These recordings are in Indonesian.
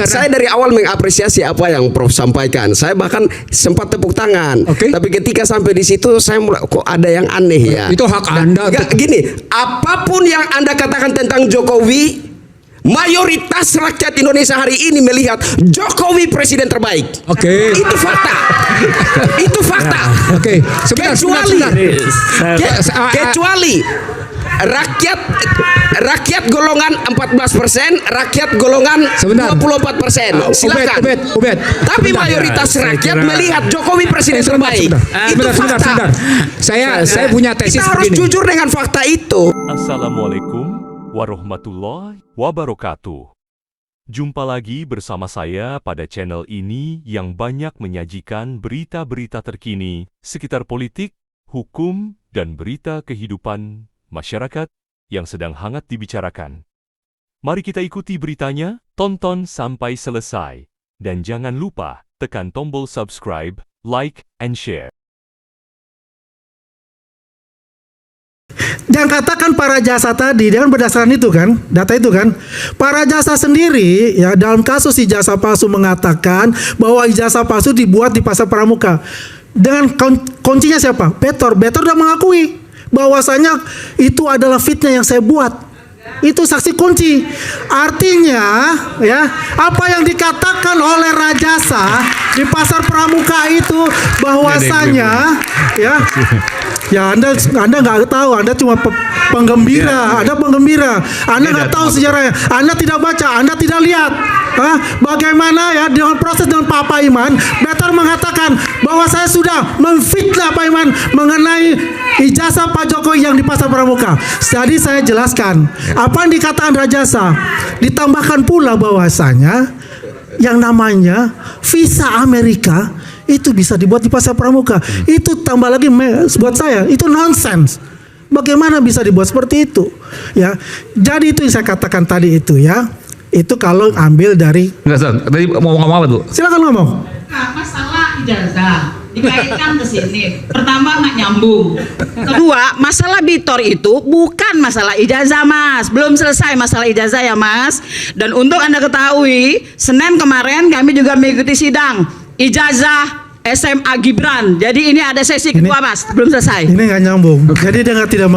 Saya dari awal mengapresiasi apa yang Prof sampaikan. Saya bahkan sempat tepuk tangan. Tapi ketika sampai di situ saya mulai kok ada yang aneh ya. Itu hak Anda. Gini, apapun yang Anda katakan tentang Jokowi, mayoritas rakyat Indonesia hari ini melihat Jokowi presiden terbaik. Itu fakta. Itu fakta. Kecuali rakyat golongan 14%, rakyat golongan 24%. Silakan. Tapi mayoritas rakyat melihat Jokowi presiden terbaik. Itu fakta. Saya punya tesis kita harus jujur dengan fakta itu. Assalamualaikum warahmatullahi wabarakatuh. Jumpa lagi bersama saya pada channel ini yang banyak menyajikan berita-berita terkini sekitar politik, hukum, dan berita kehidupan masyarakat yang sedang hangat dibicarakan. Mari kita ikuti beritanya, tonton sampai selesai, dan jangan lupa tekan tombol subscribe, like, and share. Yang katakan para jasa tadi dengan berdasarkan itu kan, data itu kan, para jasa sendiri ya dalam kasus ijazah palsu mengatakan bahwa ijazah palsu dibuat di pasar pramuka. Dengan kuncinya siapa? Betor sudah mengakui bahwasanya itu adalah fitnah yang saya buat. Itu saksi kunci. Artinya ya, apa yang dikatakan oleh Rajasa di pasar pramuka itu bahwasanya ya Anda nggak tahu, Anda cuma penggembira, Anda penggembira, Anda nggak tahu sejarahnya, Anda tidak baca, Anda tidak lihat. Bagaimana ya dengan proses dengan Pak Paiman, Betor mengatakan bahwa saya sudah memfitnah Pak Paiman mengenai ijazah Pak Jokowi yang di pasar pramuka. Jadi saya jelaskan apa yang dikatakan Rajasa, ditambahkan pula bahwasanya yang namanya visa Amerika itu bisa dibuat di pasar pramuka. Itu tambah lagi buat saya itu nonsense. Bagaimana bisa dibuat seperti itu? Ya, jadi itu yang saya katakan tadi itu ya. Itu kalau ambil dari. Tadi mau ngomong apa tuh? Silakan ngomong. Nah, masalah ijazah dikaitkan ke sini. Pertama nggak nyambung. Kedua, masalah Bitor itu bukan masalah ijazah, Mas. Belum selesai masalah ijazah ya, Mas. Dan untuk Anda ketahui, Senin kemarin kami juga mengikuti sidang ijazah SMA Gibran. Jadi ini ada sesi kedua, Mas. Belum selesai. Ini nggak nyambung. Jadi dia tidak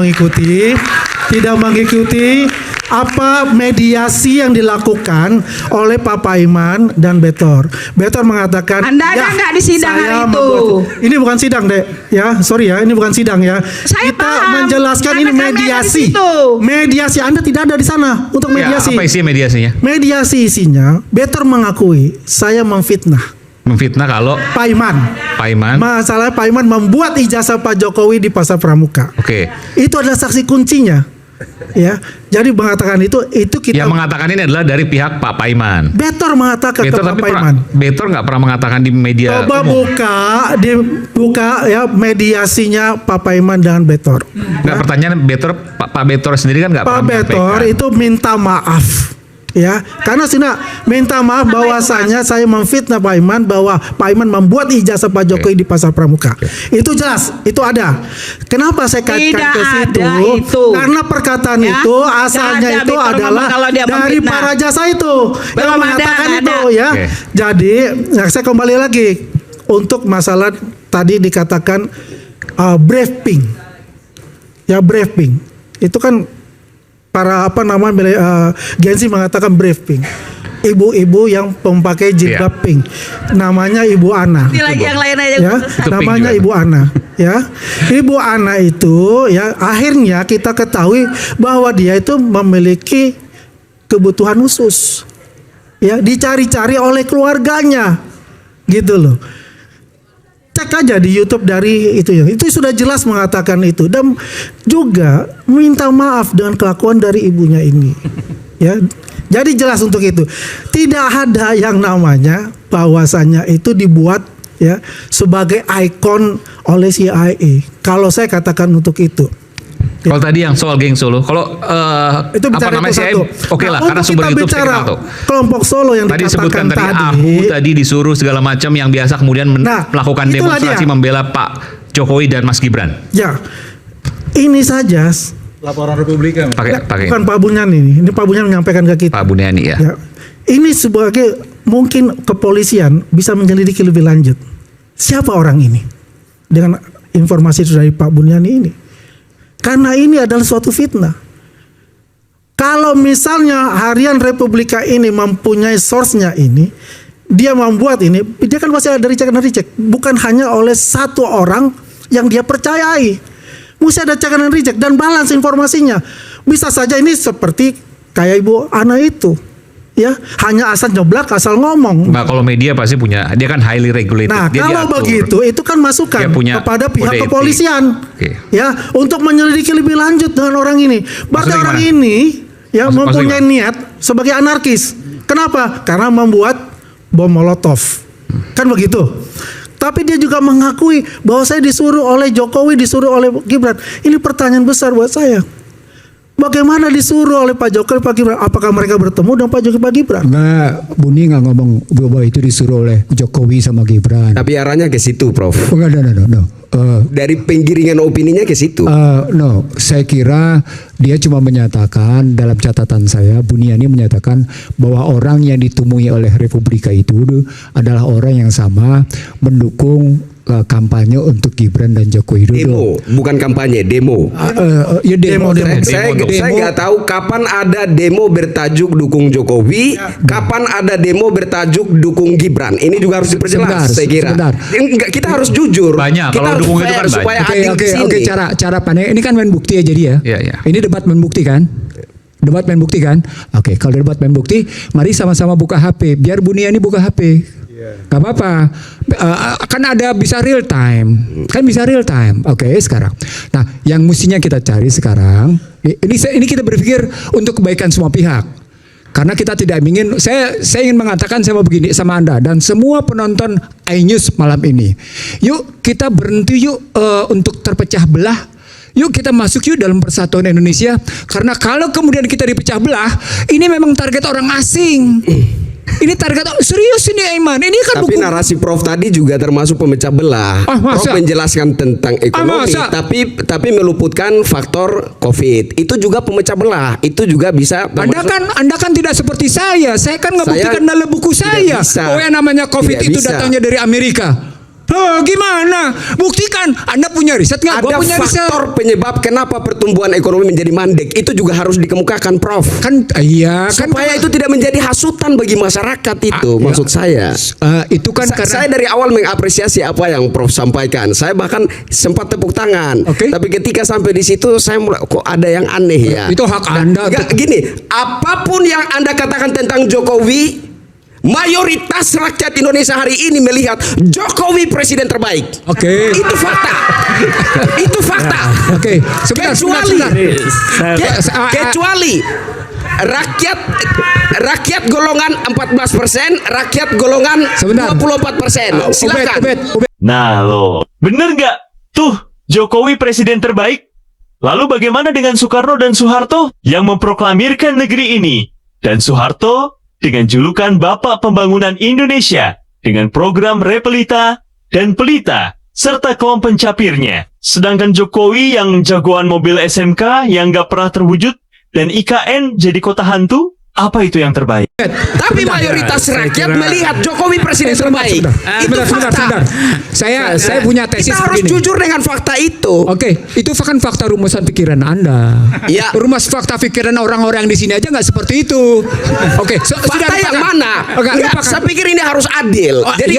mengikuti apa mediasi yang dilakukan oleh Pak Paiman dan Betor. Betor mengatakan, Anda ada nggak di sidang hari itu? Ini bukan sidang, Dek. Ya, sorry ya, ini bukan sidang ya. Kita paham. menjelaskan ini mediasi. Mediasi Anda tidak ada di sana untuk mediasi. Apa isi mediasinya? Mediasi isinya, Betor mengakui saya memfitnah. Memfitnah kalau Paiman. Masalah Paiman membuat ijazah Pak Jokowi di pasar pramuka. Itu adalah saksi kuncinya. Ya, jadi mengatakan itu kita. Yang mengatakan ini adalah dari pihak Pak Paiman. Betor mengatakan ke Pak Paiman. Betor nggak pernah mengatakan di media. Coba buka ya mediasinya Pak Paiman dengan Betor. Nggak, pertanyaan Betor, Pak Betor sendiri kan nggak pernah. Pak Betor itu minta maaf. Ya, karena Sina minta maaf bahwasanya saya memfitnah Pak Paiman bahwa Pak Paiman membuat ijazah Pak Jokowi di pasar pramuka. Itu jelas, itu ada. Kenapa saya kaitkan ke situ? Karena perkataan itu asalnya itu adalah dari para jasa itu yang mengatakan itu ya. Jadi, saya kembali lagi untuk masalah tadi dikatakan briefing. Ya, briefing. Itu kan para Gensi mengatakan briefing. Ibu-ibu yang memakai jilbab pink. Namanya Ibu Ana. Yang lain aja ya, namanya Ibu Ana, ya. Ibu Ana itu ya akhirnya kita ketahui bahwa dia itu memiliki kebutuhan khusus. Ya, dicari-cari oleh keluarganya. Gitu loh. Cek aja di YouTube dari itu ya. Itu sudah jelas mengatakan itu dan juga minta maaf dengan kelakuan dari ibunya ini. Ya. Jadi jelas untuk itu. Tidak ada yang namanya bahwasanya itu dibuat ya sebagai ikon oleh CIA. Kalau saya katakan untuk itu. Kalau tadi yang soal geng Solo, kalau itu apa namanya CIA, oke lah, karena sumber YouTube saya tahu. Kelompok Solo yang tadi dikatakan disebutkan tadi disuruh segala macam yang biasa kemudian melakukan demonstrasi membela Pak Jokowi dan Mas Gibran. Ya, ini saja laporan Republika. Bukan Pak Buniani ini Pak Buniani menyampaikan ke kita. Pak Buniani ya. Ini sebagai mungkin kepolisian bisa menyelidiki lebih lanjut. Siapa orang ini? Dengan informasi dari Pak Buniani ini. Karena ini adalah suatu fitnah. Kalau misalnya Harian Republika ini mempunyai source-nya ini, dia membuat ini, dia kan masih ada recheck. Bukan hanya oleh satu orang yang dia percayai. Mesti ada check and recheck dan balance informasinya. Bisa saja ini seperti kayak Ibu Ana itu. Ya, hanya asal nyoblak, asal ngomong. Mbak, kalau media pasti punya, dia kan highly regulated. Nah, dia kalau diatur. begitu itu kan masukan Dia punya kepada pihak kode etik. kepolisian, Oke. ya, untuk menyelidiki lebih lanjut dengan orang ini. Berarti Maksudnya orang gimana? ini ya Maksudnya mempunyai gimana? niat sebagai anarkis. Kenapa? Karena membuat bom Molotov, kan begitu. Tapi dia juga mengakui bahwa saya disuruh oleh Jokowi, disuruh oleh Gibran. Ini pertanyaan besar buat saya. Bagaimana disuruh oleh Pak Jokowi, Pak Gibran? Apakah mereka bertemu dengan Pak Jokowi, Pak Gibran? Enggak, Buni nggak ngomong bahwa itu disuruh oleh Jokowi sama Gibran. Tapi arahnya ke situ, Prof. Enggak, no. Dari penggiringan opininya ke situ. No, saya kira dia cuma menyatakan dalam catatan saya, Buniani menyatakan bahwa orang yang ditemui oleh Republika itu adalah orang yang sama mendukung kampanye untuk Gibran dan Joko Widodo. Demo, bukan kampanye, demo. Ya demo. Saya nggak tahu kapan ada demo bertajuk dukung Jokowi, kapan ada demo bertajuk dukung Gibran. Ini juga harus diperjelas, saya kira. Sebentar. Kita harus jujur. Banyak, Kita kalau harus dukung itu fair kan banyak. supaya adil di sini. Oke, cara pandang ini kan main bukti ya jadi ya. Iya. Ini debat main bukti kan? Debat main bukti kan? Oke, kalau debat main bukti, mari sama-sama buka HP. Biar Buniani buka HP. Gak apa-apa. Kan ada bisa real time. Kan bisa real time. Oke, sekarang. Nah, yang mestinya kita cari sekarang, ini kita berpikir untuk kebaikan semua pihak. Karena kita tidak ingin, saya ingin mengatakan saya mau begini sama Anda dan semua penonton iNews malam ini. Yuk kita berhenti yuk untuk terpecah belah. Yuk kita masuk yuk dalam persatuan Indonesia. Karena kalau kemudian kita dipecah belah, ini memang target orang asing. Ini target serius ini Aiman. Ini kan Tapi narasi Prof tadi juga termasuk pemecah belah. Prof menjelaskan tentang ekonomi, tapi meluputkan faktor COVID. Itu juga pemecah belah. Itu juga bisa. Anda kan tidak seperti saya. Saya kan ngebuktikan dalam buku saya. Oh yang namanya COVID itu datangnya dari Amerika. Gimana? Buktikan. Anda punya riset nggak? Ada punya faktor penyebab kenapa pertumbuhan ekonomi menjadi mandek. Itu juga harus dikemukakan, Prof. Iya. Supaya itu tidak menjadi hasutan bagi masyarakat itu. Maksud saya. Itu kan karena saya dari awal mengapresiasi apa yang Prof sampaikan. Saya bahkan sempat tepuk tangan. Tapi ketika sampai di situ saya mulai kok ada yang aneh ya. Itu hak Anda. Gini, apapun yang Anda katakan tentang Jokowi, mayoritas rakyat Indonesia hari ini melihat Jokowi presiden terbaik. Itu fakta. Itu fakta. Kecuali rakyat golongan 14%, rakyat golongan 24%. Silakan. Nah lo, bener nggak? Tuh, Jokowi presiden terbaik. Lalu bagaimana dengan Soekarno dan Soeharto yang memproklamirkan negeri ini? Dan Soeharto dengan julukan Bapak Pembangunan Indonesia dengan program Repelita dan Pelita serta kaum pencapirnya. Sedangkan Jokowi yang jagoan mobil SMK yang nggak pernah terwujud dan IKN jadi kota hantu, apa itu yang terbaik? Tapi mayoritas rakyat melihat Jokowi presiden terbaik. Itu fakta. Saya punya tesis kita harus begini. jujur dengan fakta itu. Itu kan fakta rumusan pikiran Anda. Ya. Rumus fakta pikiran orang-orang di sini aja nggak seperti itu. Fakta yang mana? Ya, saya pikir ini harus adil. Jadi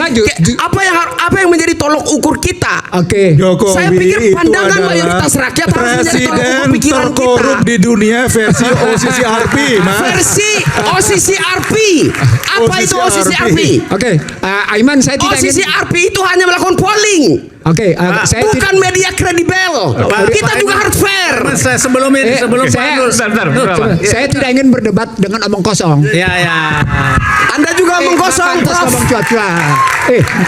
apa yang menjadi tolok ukur kita? Jokowi Saya pikir pandangan itu mayoritas rakyat harus menjadi tolok ukur presiden pikiran kita. terkorup di dunia versi OCCRP, Mas. Versi OCCRP. Apa itu OCCRP? Aiman, saya tidak ingin. OCCRP itu hanya melakukan polling. Saya bukan media kredibel. Kita juga harus fair. Sebelum saya tidak ingin berdebat dengan omong kosong. Anda juga omong kosong, Prof. Ngomong cuat-cuat.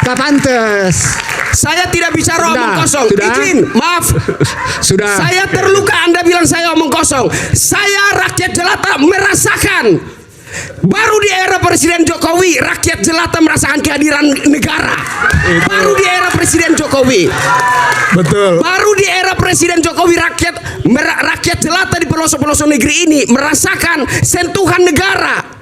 Tak pantes. Saya tidak bicara omong kosong. Izin, maaf. Sudah. Saya terluka Anda bilang saya omong kosong. Saya rakyat jelata merasakan. Baru di era Presiden Jokowi rakyat jelata merasakan kehadiran negara. Baru di era Presiden Jokowi. Betul. Baru di era Presiden Jokowi rakyat jelata di pelosok-pelosok negeri ini merasakan sentuhan negara.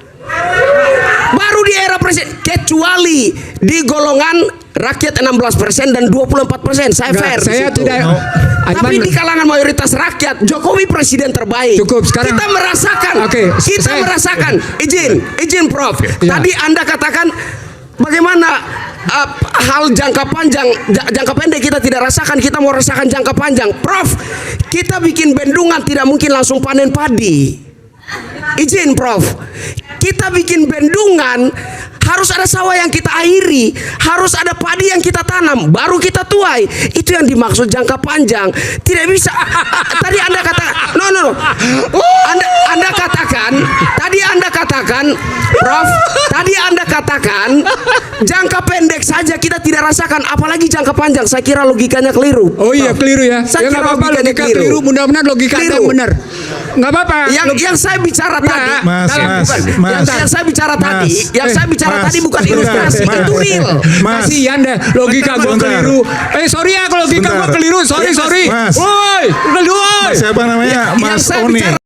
Baru di era presiden, kecuali di golongan rakyat 16% dan 24%. Saya Enggak, fair. di saya situ. tidak. Tapi di kalangan mayoritas rakyat, Jokowi presiden terbaik. Cukup, sekarang- kita merasakan. Oke, kita saya- merasakan. Izin, Prof. Ya. Tadi Anda katakan bagaimana hal jangka panjang, jangka pendek kita tidak rasakan, kita mau rasakan jangka panjang. Prof, kita bikin bendungan tidak mungkin langsung panen padi. Izin, Prof. Kita bikin bendungan harus ada sawah yang kita airi, harus ada padi yang kita tanam, baru kita tuai. Itu yang dimaksud jangka panjang. Tidak bisa. Tadi Anda katakan, no. Anda katakan, tadi Anda katakan, Prof. Tadi Anda katakan jangka pendek saja kita tidak rasakan, apalagi jangka panjang. Saya kira logikanya keliru. Oh iya, Prof. keliru ya. Saya Ya nggak kira apa-apa, logikanya logika keliru. Mudah-mudahan logika Anda Keliru. yang benar. Nggak apa-apa. Yang saya bicara tadi, Mas, yang saya bicara tadi, yang saya bicara Mas, tadi bukan bentar, ilustrasi, Mas. itu real. Mas, Kasihan deh, logika gue Bentar. keliru. Sorry ya kalau logika Bentar. gue keliru. Sorry. Mas. Woi, Mas siapa namanya? Yang Mas saya Oni. bicara